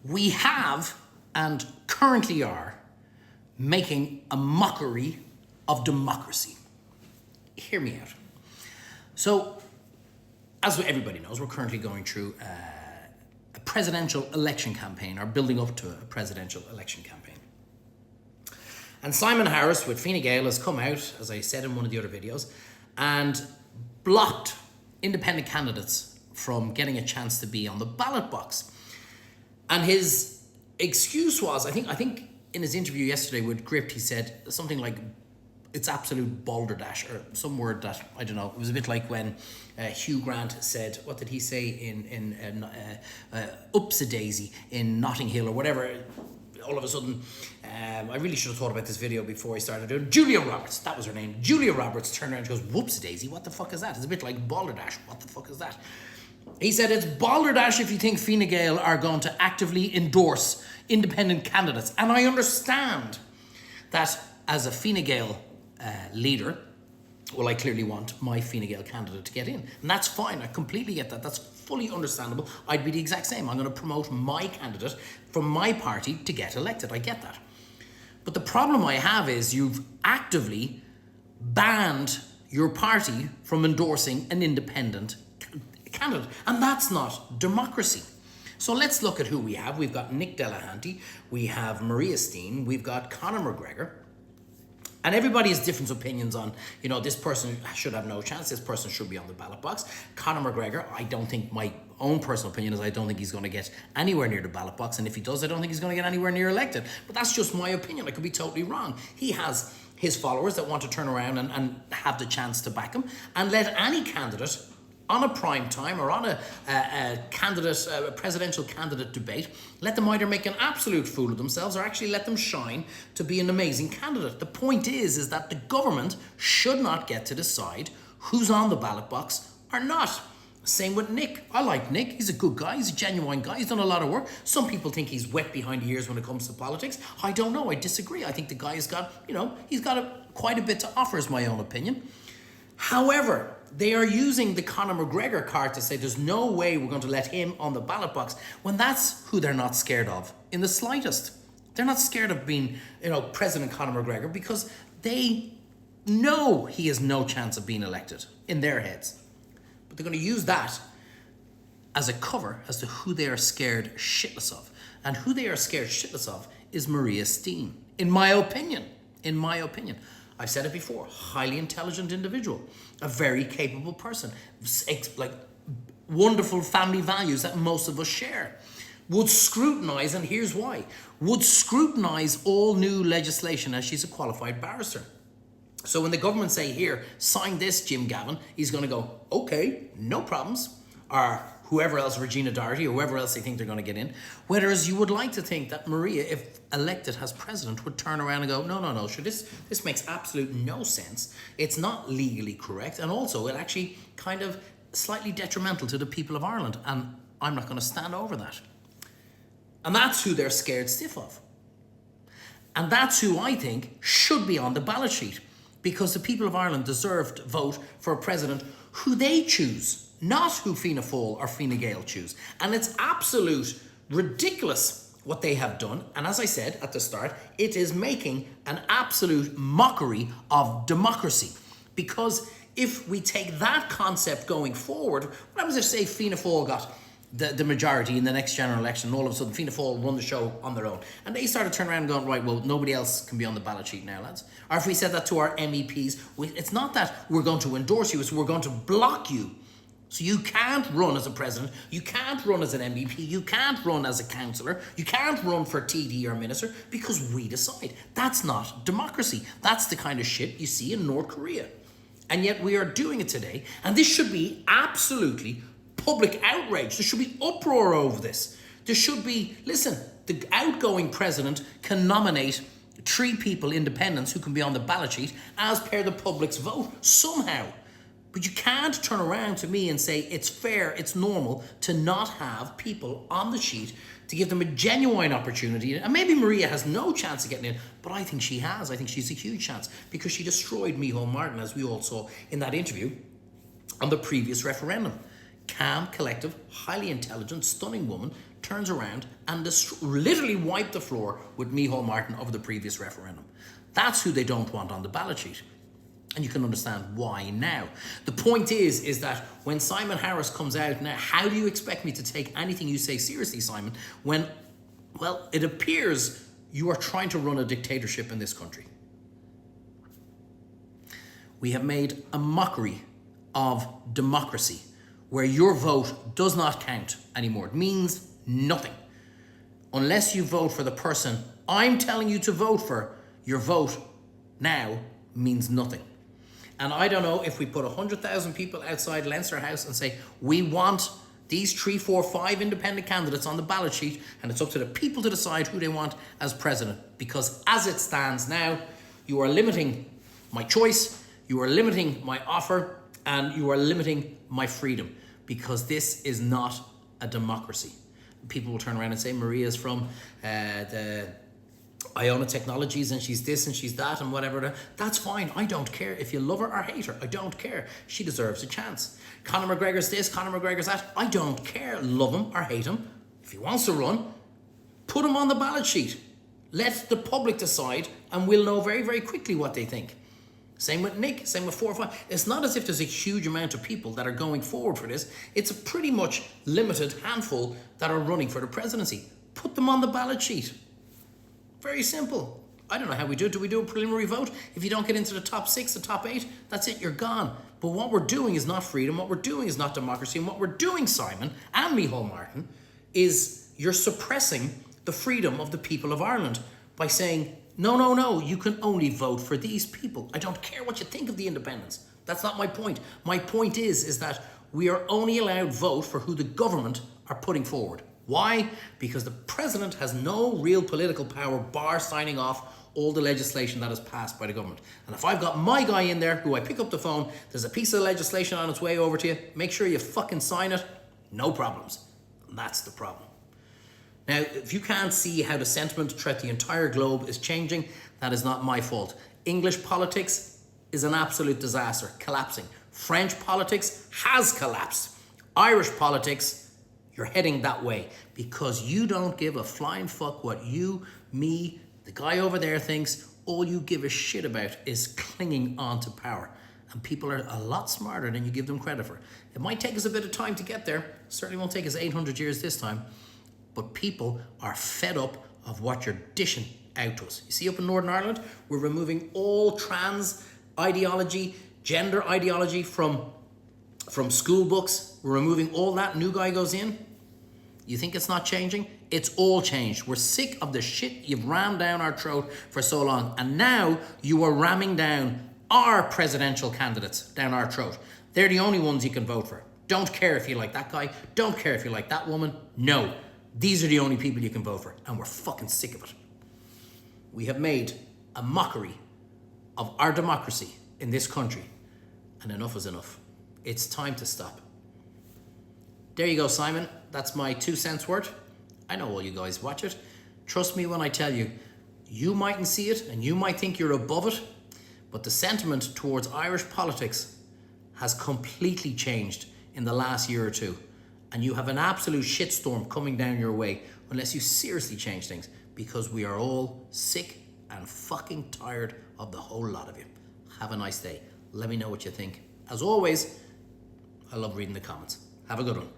We have and currently are making a mockery of democracy. Hear me out. So, as everybody knows, we're currently going through a presidential election campaign, or building up to a presidential election campaign. And Simon Harris with Fine Gael has come out, as I said in one of the other videos, and blocked independent candidates from getting a chance to be on the ballot box. And his excuse was, I think in his interview yesterday with Gript, he said something like, it's absolute balderdash, or some word that, I don't know, it was a bit like when Hugh Grant said, what did he say in Upsa-daisy in Notting Hill or whatever. All of a sudden, I really should have thought about this video before I started doing. Julia Roberts, that was her name. Julia Roberts turned around and goes, whoops-a-daisy, what the fuck is that? It's a bit like balderdash, what the fuck is that? He said it's balderdash if you think Fine Gael are going to actively endorse independent candidates. And I understand that as a Fine Gael leader, well, I clearly want my Fine Gael candidate to get in. And that's fine, I completely get that. That's fully understandable. I'd be the exact same. I'm going to promote my candidate from my party to get elected. I get that. But the problem I have is you've actively banned your party from endorsing an independent candidate. And that's not democracy. So let's look at who we have. We've got Nick Delahanty, we have Maria Steen, we've got Conor McGregor. And everybody has different opinions on, this person should have no chance, this person should be on the ballot box. Conor McGregor, I don't think, my own personal opinion is I don't think he's going to get anywhere near the ballot box. And if he does, I don't think he's going to get anywhere near elected. But that's just my opinion. I could be totally wrong. He has his followers that want to turn around and have the chance to back him. And let any candidate on a prime time or on a presidential candidate debate, let them either make an absolute fool of themselves or actually let them shine to be an amazing candidate. The point is that the government should not get to decide who's on the ballot box or not. Same with Nick. I like Nick. He's a good guy. He's a genuine guy. He's done a lot of work. Some people think he's wet behind the ears when it comes to politics. I don't know. I disagree. I think the guy has got, he's got quite a bit to offer, is my own opinion. However, they are using the Conor McGregor card to say there's no way we're going to let him on the ballot box, when that's who they're not scared of in the slightest. They're not scared of being, President Conor McGregor, because they know he has no chance of being elected in their heads. But they're going to use that as a cover as to who they are scared shitless of. And who they are scared shitless of is Maria Steen, in my opinion. In my opinion. I've said it before, highly intelligent individual, a very capable person, like wonderful family values that most of us share. Would scrutinize, and here's why, would scrutinize all new legislation as she's a qualified barrister. So when the government say, here, sign this, Jim Gavin, he's going to go, okay, no problems. Or whoever else, Regina Doherty, or whoever else they think they're going to get in. Whereas you would like to think that Maria, if elected as president, would turn around and go, no, sure, this makes absolute no sense. It's not legally correct. And also, it actually kind of slightly detrimental to the people of Ireland. And I'm not going to stand over that. And that's who they're scared stiff of. And that's who I think should be on the ballot sheet. Because the people of Ireland deserve to vote for a president who they choose, not who Fianna Fáil or Fine Gael choose. And it's absolute ridiculous what they have done. And as I said at the start, it is making an absolute mockery of democracy. Because if we take that concept going forward, what happens if, say, Fianna Fáil got the majority in the next general election, and all of a sudden Fianna Fáil run the show on their own, and they started turning around and going, right, well, nobody else can be on the ballot sheet now, lads. Or if we said that to our MEPs, it's not that we're going to endorse you, it's we're going to block you. So you can't run as a president, you can't run as an MEP, you can't run as a councillor, you can't run for TD or minister, because we decide. That's not democracy. That's the kind of shit you see in North Korea. And yet we are doing it today, and this should be absolutely public outrage. There should be uproar over this. There should be, listen, the outgoing president can nominate 3 people, independents, who can be on the ballot sheet as per the public's vote somehow. But you can't turn around to me and say it's fair, it's normal to not have people on the sheet to give them a genuine opportunity. And maybe Maria has no chance of getting in, but I think she has. I think she's a huge chance, because she destroyed Micheál Martin, as we all saw in that interview on the previous referendum. Calm, collective, highly intelligent, stunning woman, turns around and literally wiped the floor with Micheál Martin over the previous referendum. That's who they don't want on the ballot sheet. And you can understand why now. The point is that when Simon Harris comes out now, how do you expect me to take anything you say seriously, Simon, when, well, it appears you are trying to run a dictatorship in this country? We have made a mockery of democracy, where your vote does not count anymore. It means nothing. Unless you vote for the person I'm telling you to vote for, your vote now means nothing. And I don't know if we put 100,000 people outside Leinster House and say, we want these 3, 4, 5 independent candidates on the ballot sheet, and it's up to the people to decide who they want as president. Because as it stands now, you are limiting my choice, you are limiting my offer, and you are limiting my freedom. Because this is not a democracy. People will turn around and say Maria's from the Iona Technologies and she's this and she's that and whatever. That's fine. I don't care if you love her or hate her. I don't care. She deserves a chance. Conor McGregor's this, Conor McGregor's that. I don't care. Love him or hate him. If he wants to run, put him on the ballot sheet. Let the public decide and we'll know very, very quickly what they think. Same with Nick, same with 4 or 5. It's not as if there's a huge amount of people that are going forward for this. It's a pretty much limited handful that are running for the presidency. Put them on the ballot sheet. Very simple. I don't know how we do it. Do we do a preliminary vote? If you don't get into the top 6, the top 8, that's it, you're gone. But what we're doing is not freedom. What we're doing is not democracy. And what we're doing, Simon and Micheál Martin, is you're suppressing the freedom of the people of Ireland by saying, no, you can only vote for these people. I don't care what you think of the independents. That's not my point. My point is that we are only allowed vote for who the government are putting forward. Why? Because the president has no real political power bar signing off all the legislation that is passed by the government. And if I've got my guy in there who I pick up the phone, there's a piece of legislation on its way over to you, make sure you fucking sign it, no problems. And that's the problem. Now, if you can't see how the sentiment throughout the entire globe is changing, that is not my fault. English politics is an absolute disaster, collapsing. French politics has collapsed. Irish politics, you're heading that way because you don't give a flying fuck what you, me, the guy over there thinks. All you give a shit about is clinging on to power. And people are a lot smarter than you give them credit for. It might take us a bit of time to get there. Certainly won't take us 800 years this time. But people are fed up of what you're dishing out to us. You see, up in Northern Ireland, we're removing all trans ideology, gender ideology from school books. We're removing all that. New guy goes in. You think it's not changing? It's all changed. We're sick of the shit you've rammed down our throat for so long. And now you are ramming down our presidential candidates down our throat. They're the only ones you can vote for. Don't care if you like that guy. Don't care if you like that woman. No. These are the only people you can vote for, and we're fucking sick of it. We have made a mockery of our democracy in this country, and enough is enough. It's time to stop. There you go, Simon. That's my 2 cents worth. I know all you guys watch it. Trust me when I tell you, you mightn't see it, and you might think you're above it, but the sentiment towards Irish politics has completely changed in the last year or two. And you have an absolute shitstorm coming down your way unless you seriously change things, because we are all sick and fucking tired of the whole lot of you. Have a nice day. Let me know what you think. As always, I love reading the comments. Have a good one.